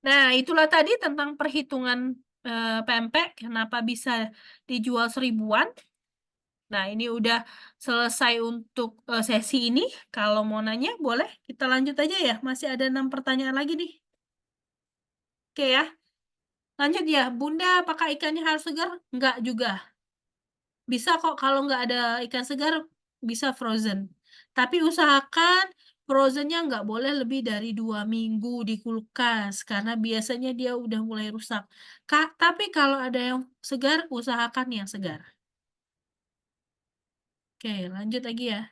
Nah, itulah tadi tentang perhitungan pempek, kenapa bisa dijual seribuan. Nah, ini udah selesai untuk sesi ini. Kalau mau nanya, boleh kita lanjut aja ya. Masih ada 6 pertanyaan lagi nih. Oke ya, lanjut ya. Bunda, apakah ikannya harus segar? Enggak juga. Bisa kok kalau nggak ada ikan segar, bisa frozen. Tapi usahakan frozennya nggak boleh lebih dari 2 minggu di kulkas, karena biasanya dia udah mulai rusak. Kak, tapi kalau ada yang segar, usahakan yang segar. Oke, lanjut lagi ya.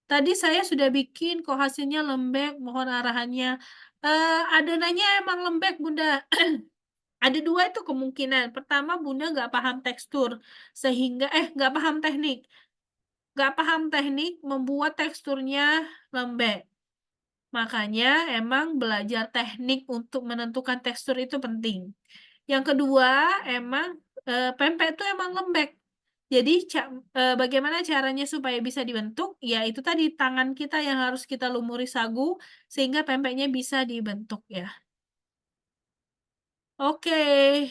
Tadi saya sudah bikin kok hasilnya lembek, mohon arahannya. Adonannya emang lembek, Bunda. Ada 2 itu kemungkinan. Pertama, Bunda nggak paham tekstur, sehingga nggak paham teknik. Nggak paham teknik membuat teksturnya lembek. Makanya emang belajar teknik untuk menentukan tekstur itu penting. Yang kedua, emang, pempek itu emang lembek. Jadi bagaimana caranya supaya bisa dibentuk, ya itu tadi, tangan kita yang harus kita lumuri sagu, sehingga pempeknya bisa dibentuk ya. Oke,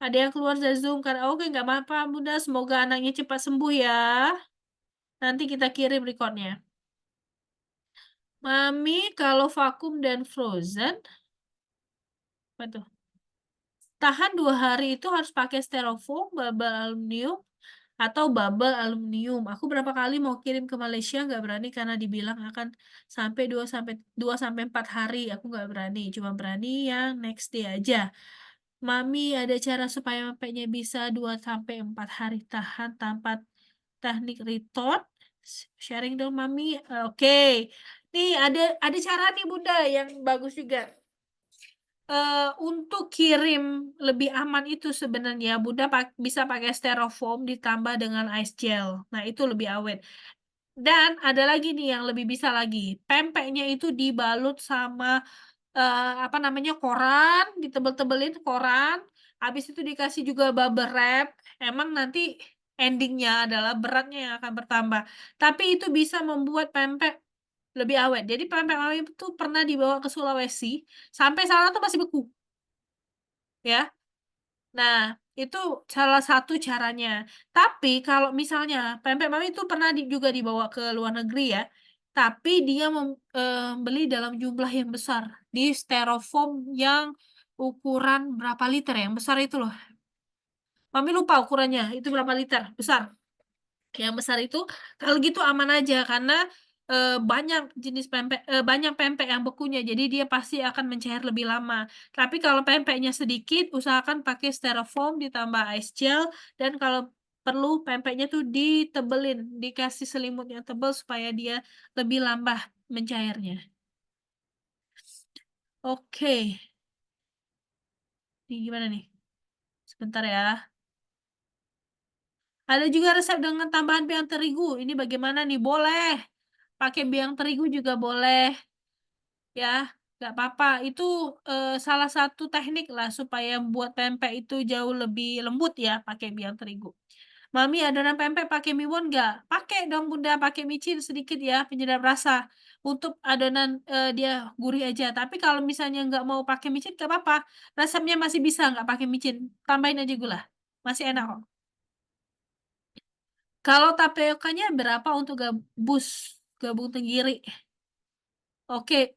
ada yang keluar dari Zoom kan? Oke, nggak apa-apa Bunda, semoga anaknya cepat sembuh ya. Nanti kita kirim record-nya. Mami kalau vakum dan frozen, apa tuh? Tahan 2 hari itu harus pakai styrofoam, bubble aluminium, atau bubble aluminium. Aku berapa kali mau kirim ke Malaysia nggak berani karena dibilang akan sampai 2 sampai 4 hari. Aku nggak berani, cuma berani yang next day aja. Mami ada cara supaya pempeknya bisa 2 sampai 4 hari tahan tanpa teknik retort? Sharing dong Mami. Oke. Nih ada cara nih Bunda yang bagus juga. Untuk kirim lebih aman itu sebenarnya Bunda bisa pakai styrofoam ditambah dengan ice gel. Nah, itu lebih awet. Dan ada lagi nih yang lebih bisa lagi, pempeknya itu dibalut sama, apa namanya, koran, ditebel-tebelin koran, habis itu dikasih juga bubble wrap, emang nanti ending-nya adalah beratnya yang akan bertambah. Tapi itu bisa membuat pempek lebih awet. Jadi pempek mami itu pernah dibawa ke Sulawesi, sampai sana tuh masih beku, ya. Nah, itu salah satu caranya. Tapi kalau misalnya pempek mami itu pernah juga dibawa ke luar negeri ya, tapi dia beli dalam jumlah yang besar, di styrofoam yang ukuran berapa liter ya, yang besar itu loh. Mami lupa ukurannya, itu berapa liter, besar. Yang besar itu, kalau gitu aman aja karena, banyak pempek yang bekunya, jadi dia pasti akan mencair lebih lama. Tapi kalau pempeknya sedikit, usahakan pakai styrofoam ditambah ice gel, dan kalau perlu pempeknya tuh ditebelin, dikasih selimut yang tebal supaya dia lebih lambat mencairnya. Oke, ini gimana nih? Sebentar ya. Ada juga resep dengan tambahan biang terigu, ini bagaimana nih? Boleh, pakai biang terigu juga boleh. Ya, nggak apa-apa. Itu, salah satu teknik lah supaya buat pempek itu jauh lebih lembut ya, pakai biang terigu. "Mami, adonan pempek pakai mie nggak?" "Pakai dong Bunda, pakai micin sedikit ya, penyedap rasa." Untuk adonan, dia gurih aja. Tapi kalau misalnya nggak mau pakai micin, nggak apa-apa. Resepnya masih bisa nggak pakai micin, tambahin aja gula, masih enak kok. Kalau tapiokanya berapa untuk gabung tenggiri? Oke.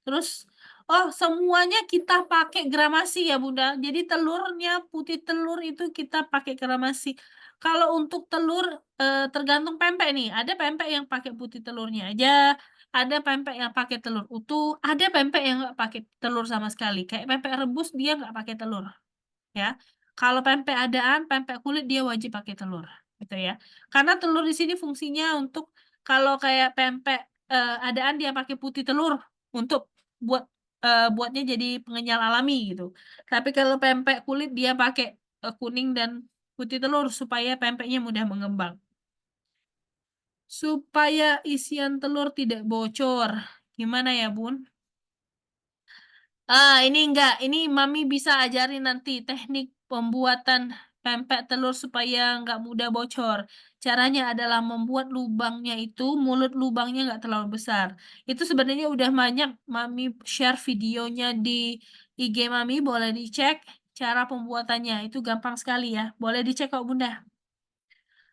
Terus semuanya kita pakai gramasi ya, Bunda. Jadi telurnya, putih telur itu kita pakai gramasi. Kalau untuk telur, tergantung pempek nih, ada pempek yang pakai putih telurnya aja, ada pempek yang pakai telur utuh, ada pempek yang nggak pakai telur sama sekali. Kayak pempek rebus dia nggak pakai telur, ya. Kalau pempek adaan, pempek kulit dia wajib pakai telur, gitu ya. Karena telur di sini fungsinya untuk kalau kayak pempek, adaan dia pakai putih telur untuk buatnya jadi pengenyal alami gitu. Tapi kalau pempek kulit dia pakai, kuning dan putih telur supaya pempeknya mudah mengembang. Supaya isian telur tidak bocor, gimana ya, Bun? Ini enggak, ini Mami bisa ajarin nanti teknik pembuatan pempek telur supaya nggak mudah bocor. Caranya adalah membuat lubangnya itu, mulut lubangnya nggak terlalu besar. Itu sebenarnya udah banyak Mami share videonya di IG Mami, boleh dicek cara pembuatannya, itu gampang sekali ya, boleh dicek kok Bunda.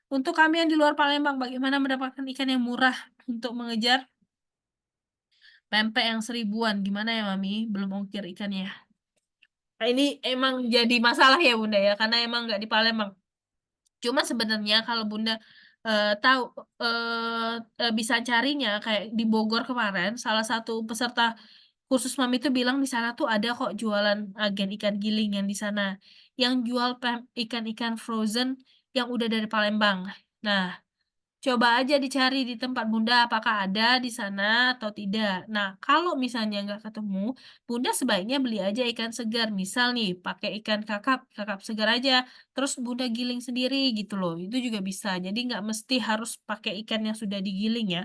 Untuk kami yang di luar Palembang, bagaimana mendapatkan ikan yang murah untuk mengejar pempek yang 1.000-an, gimana ya Mami? Belum ongkir ikannya. Nah, ini emang jadi masalah ya Bunda ya, karena emang nggak di Palembang. Cuma sebenarnya kalau Bunda tahu bisa carinya kayak di Bogor kemarin, salah satu peserta kursus Mami itu bilang di sana tuh ada kok jualan agen ikan giling yang di sana, yang jual ikan-ikan frozen yang udah dari Palembang. Nah, coba aja dicari di tempat Bunda apakah ada di sana atau tidak. Nah, kalau misalnya nggak ketemu, Bunda sebaiknya beli aja ikan segar. Misal nih, pakai ikan kakap, kakap segar aja, terus Bunda giling sendiri gitu loh. Itu juga bisa. Jadi nggak mesti harus pakai ikan yang sudah digiling ya.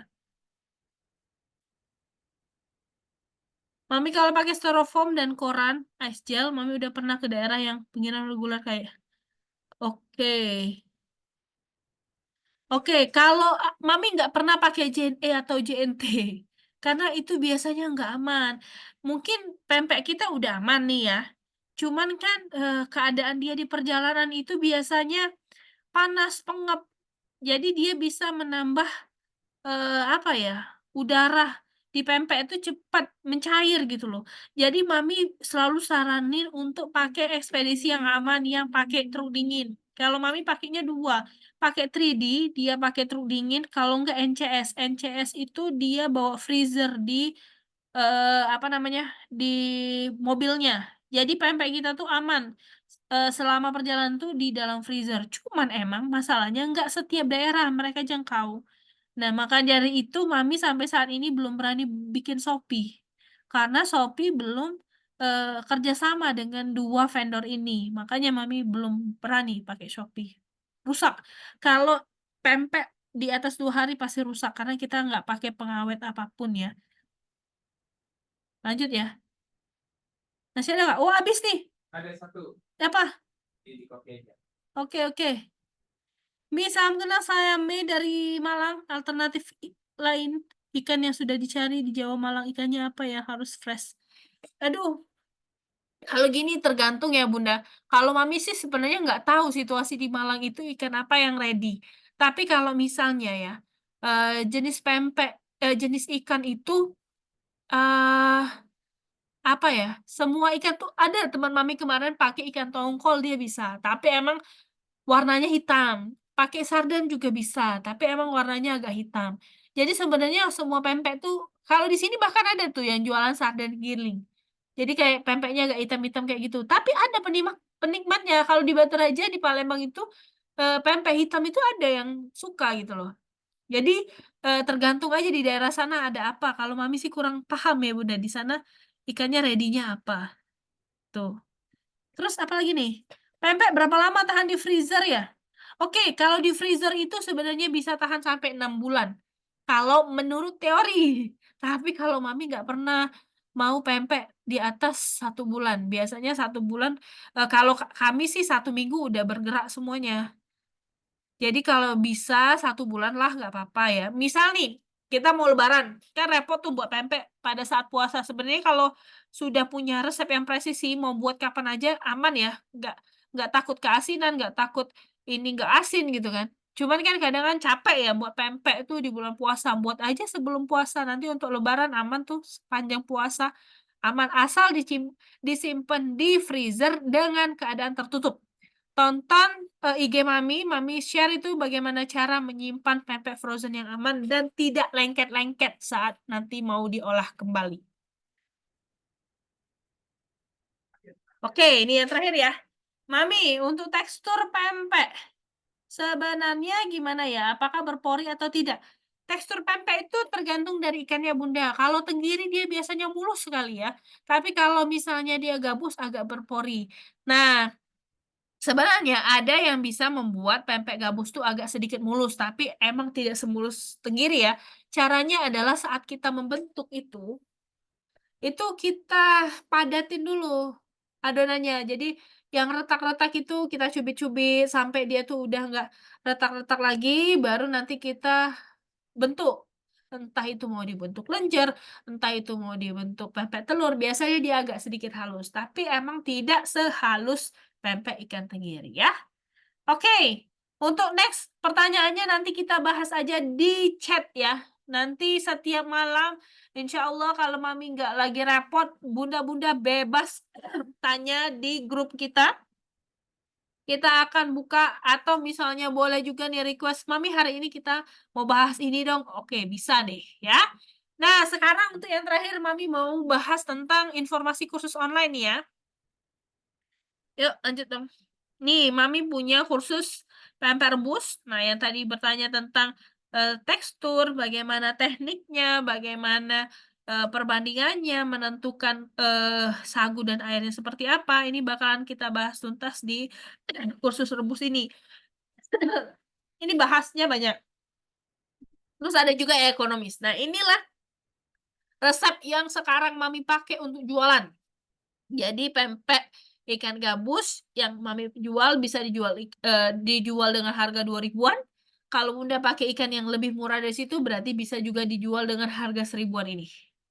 Mami kalau pakai styrofoam dan koran, ice gel, Mami udah pernah ke daerah yang pinggiran reguler kayak. Oke. Oke, kalau Mami nggak pernah pakai JNE atau JNT, karena itu biasanya nggak aman. Mungkin pempek kita udah aman nih ya, cuman kan, keadaan dia di perjalanan itu biasanya panas, pengap, jadi dia bisa menambah apa ya, udara di pempek itu cepat mencair gitu loh. Jadi Mami selalu saranin untuk pakai ekspedisi yang aman, yang pakai truk dingin. Kalau Mami pakainya 2, pakai 3D, dia pakai truk dingin, kalau enggak NCS. NCS itu dia bawa freezer di, apa namanya, di mobilnya. Jadi pempek kita tuh aman, selama perjalanan tuh di dalam freezer. Cuman emang masalahnya nggak setiap daerah mereka jangkau. Nah, maka dari itu Mami sampai saat ini belum berani bikin Shopee. Karena Shopee belum, kerja sama dengan 2 vendor ini. Makanya Mami belum berani pakai Shopee. Rusak. Kalau pempek di atas 2 hari pasti rusak, karena kita nggak pakai pengawet apapun ya. Lanjut ya. Masih ada nggak? Oh, habis nih. Ada 1. Apa? Di kopi aja. Oke oke. Mie, salam kenal, saya Mei dari Malang. Alternatif lain, ikan yang sudah dicari di Jawa Malang, ikannya apa ya? Harus fresh. Aduh, kalau gini tergantung ya Bunda. Kalau Mami sih sebenarnya nggak tahu situasi di Malang itu ikan apa yang ready. Tapi kalau misalnya ya, jenis pempek, jenis ikan itu, eh apa ya? Semua ikan tuh ada teman Mami kemarin pakai ikan tongkol dia bisa. Tapi emang warnanya hitam, pakai sarden juga bisa, tapi emang warnanya agak hitam. Jadi sebenarnya semua pempek tuh kalau di sini bahkan ada tuh yang jualan sarden giling. Jadi kayak pempeknya agak hitam-hitam kayak gitu. Tapi ada penikmatnya, kalau di Baturaja, di Palembang itu, pempek hitam itu ada yang suka gitu loh. Jadi, tergantung aja di daerah sana ada apa, kalau Mami sih kurang paham ya Bunda, di sana ikannya ready-nya apa, tuh. Terus apalagi nih? Pempek berapa lama tahan di freezer ya? Oke, kalau di freezer itu sebenarnya bisa tahan sampai 6 bulan, kalau menurut teori. Tapi kalau Mami nggak pernah mau pempek di atas 1 bulan. Biasanya 1 bulan, kalau kami sih 1 minggu udah bergerak semuanya. Jadi kalau bisa 1 bulan lah nggak apa-apa ya. Misal nih, kita mau lebaran, kan repot tuh buat pempek pada saat puasa. Sebenarnya kalau sudah punya resep yang presisi, mau buat kapan aja aman ya, nggak takut keasinan, nggak takut ini nggak asin gitu kan. Cuman kan kadang kan capek ya buat pempek tuh di bulan puasa, buat aja sebelum puasa, nanti untuk lebaran aman tuh sepanjang puasa, aman. Asal disimpan di freezer dengan keadaan tertutup. Tonton, IG Mami, Mami share itu bagaimana cara menyimpan pempek frozen yang aman dan tidak lengket-lengket saat nanti mau diolah kembali. Oke, ini yang terakhir ya. Mami, untuk tekstur pempek, sebenarnya gimana ya? Apakah berpori atau tidak? Tekstur pempek itu tergantung dari ikannya Bunda. Kalau tenggiri dia biasanya mulus sekali ya. Tapi kalau misalnya dia gabus agak berpori. Nah, sebenarnya ada yang bisa membuat pempek gabus tuh agak sedikit mulus, tapi emang tidak semulus tenggiri ya. Caranya adalah saat kita membentuk itu kita padatin dulu adonannya. Jadi yang retak-retak itu kita cubit-cubit sampai dia tuh udah nggak retak-retak lagi, baru nanti kita bentuk. Entah itu mau dibentuk lenjer, entah itu mau dibentuk pempek telur, biasanya dia agak sedikit halus, tapi emang tidak sehalus pempek ikan tenggiri ya. Oke, untuk next pertanyaannya nanti kita bahas aja di chat ya. Nanti setiap malam, insya Allah kalau Mami nggak lagi repot, bunda-bunda bebas tanya di grup kita. Kita akan buka atau misalnya boleh juga nih request, Mami hari ini kita mau bahas ini dong. Oke, bisa deh ya. Nah, sekarang untuk yang terakhir Mami mau bahas tentang informasi kursus online nih ya. Yuk, lanjut dong. Nih, Mami punya kursus pempek rebus. Nah, yang tadi bertanya tentang tekstur, bagaimana tekniknya, bagaimana perbandingannya, menentukan sagu dan airnya seperti apa. Ini bakalan kita bahas tuntas di kursus rebus ini. Ini bahasnya banyak. Terus ada juga ekonomis. Nah, inilah resep yang sekarang Mami pakai untuk jualan. Jadi pempek ikan gabus yang Mami jual bisa dijual dengan harga 2 ribuan. Kalau Bunda pakai ikan yang lebih murah dari situ berarti bisa juga dijual dengan harga 1 ribuan ini.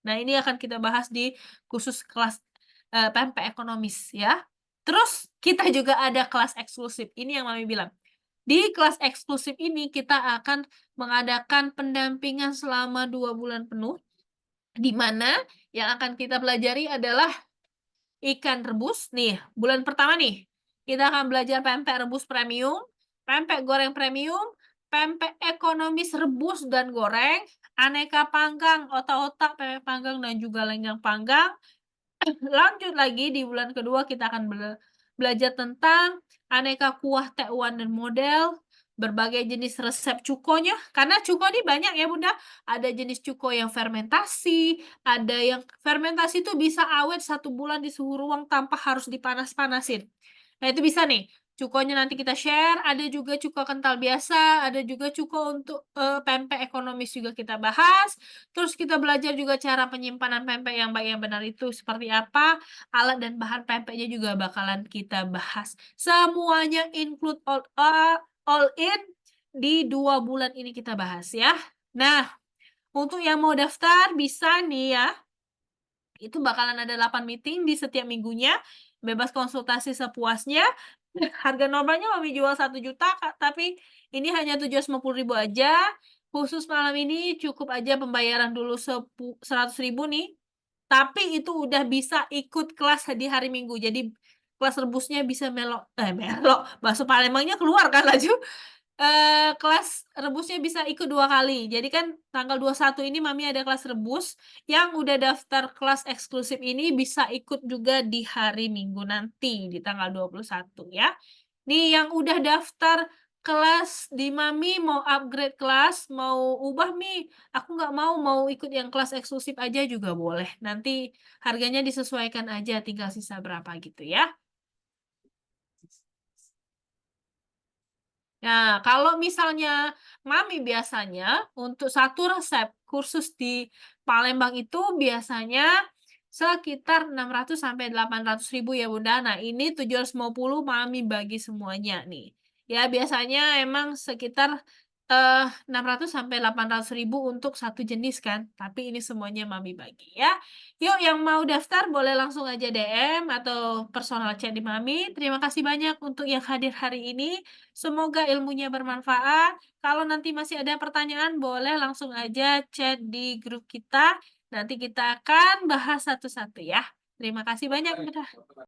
Nah, ini akan kita bahas di khusus kelas pempek ekonomis ya. Terus kita juga ada kelas eksklusif. Ini yang Mami bilang. Di kelas eksklusif ini kita akan mengadakan pendampingan selama 2 bulan penuh, di mana yang akan kita pelajari adalah ikan rebus. Nih, bulan pertama nih, kita akan belajar pempek rebus premium, pempek goreng premium, pempek ekonomis rebus dan goreng, aneka panggang, otak-otak, pempek panggang, dan juga lenggang panggang. Lanjut lagi di bulan kedua kita akan belajar tentang aneka kuah tekwan dan model, berbagai jenis resep cukonya, karena cuko ini banyak ya Bunda, ada jenis cuko yang fermentasi, ada yang fermentasi itu bisa awet 1 bulan di suhu ruang tanpa harus dipanas-panasin. Nah itu bisa nih, cukonya nanti kita share, ada juga cuko kental biasa, ada juga cuko untuk pempek ekonomis juga kita bahas, terus kita belajar juga cara penyimpanan pempek yang baik yang benar itu seperti apa, alat dan bahan pempeknya juga bakalan kita bahas. Semuanya include all in di 2 bulan ini kita bahas ya. Nah, untuk yang mau daftar bisa nih ya. Itu bakalan ada 8 meeting di setiap minggunya, bebas konsultasi sepuasnya. Harga normalnya Mami jual 1 juta, tapi ini hanya 750 ribu aja. Khusus malam ini cukup aja pembayaran dulu 100 ribu nih. Tapi itu udah bisa ikut kelas di hari Minggu. Jadi kelas rebusnya bisa melok, bakso Palembangnya keluar kan laju. Kelas rebusnya bisa ikut 2 kali. Jadi kan tanggal 21 ini Mami ada kelas rebus, yang udah daftar kelas eksklusif ini bisa ikut juga di hari Minggu nanti, di tanggal 21 ya. Nih yang udah daftar kelas di Mami mau upgrade kelas, mau ubah Mi, aku nggak mau ikut yang kelas eksklusif aja juga boleh. Nanti harganya disesuaikan aja, tinggal sisa berapa gitu ya. Nah, kalau misalnya Mami biasanya untuk satu resep kursus di Palembang itu biasanya sekitar 600 sampai 800 ribu ya Bunda. Nah, ini 750 Mami bagi semuanya nih. Ya, biasanya emang sekitar 600 sampai 800 ribu untuk satu jenis kan. Tapi ini semuanya Mami bagi ya. Yuk, yang mau daftar boleh langsung aja DM atau personal chat di Mami. Terima kasih banyak untuk yang hadir hari ini. Semoga ilmunya bermanfaat. Kalau nanti masih ada pertanyaan, boleh langsung aja chat di grup kita. Nanti kita akan bahas satu-satu ya. Terima kasih banyak.